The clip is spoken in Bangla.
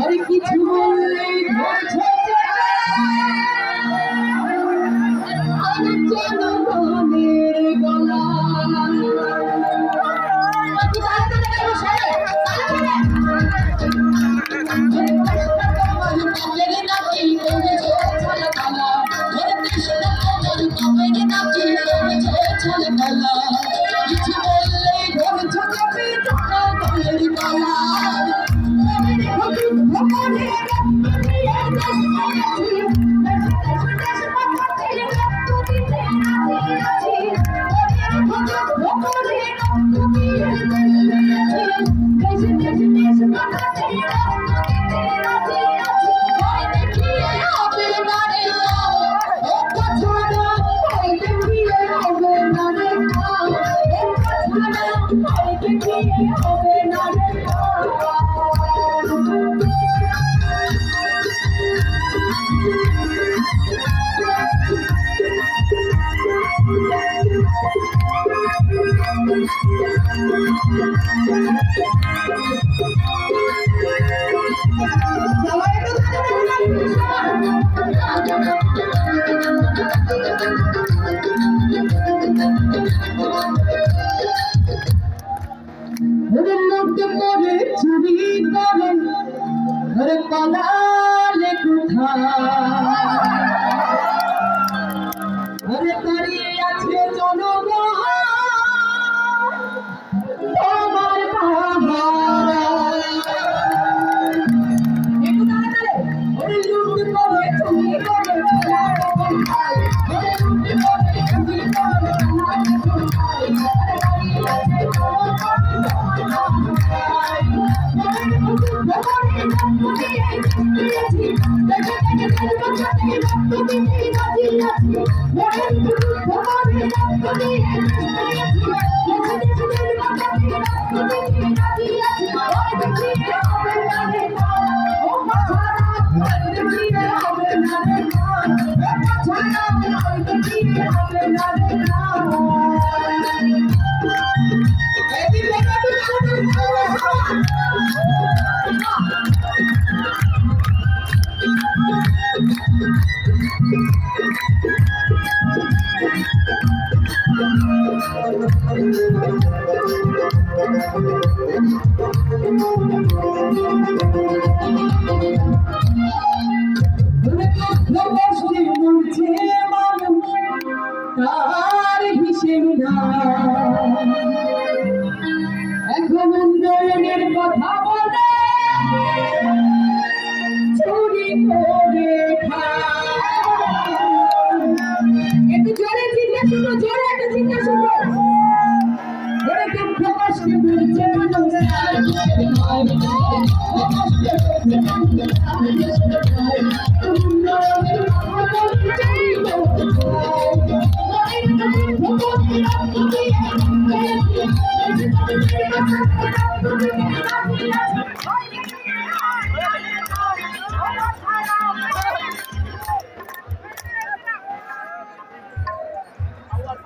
আর কিছু বললে জনগণের গলা কিছু বললে ধরছ কবি জনগণের গলা চুরি করে পালালে কোথায় দাঁড়িয়ে আছে জনগণ তোমার পাহারা একটু দাঁড়ালে ওরে লুট করে চুরি করে পালালে কোথায় ওরে লুট করে চুরি করে পালালে কোথায় দাঁড়িয়ে আছে তার হিসেব না এখন উন্নয়নের কথা বলে চুরি করে একটু জোরে চিন্তা শুনো জোরে একটা চিন্তা শুনো ওরা দুঃখ কষ্টে বলছে মানুষ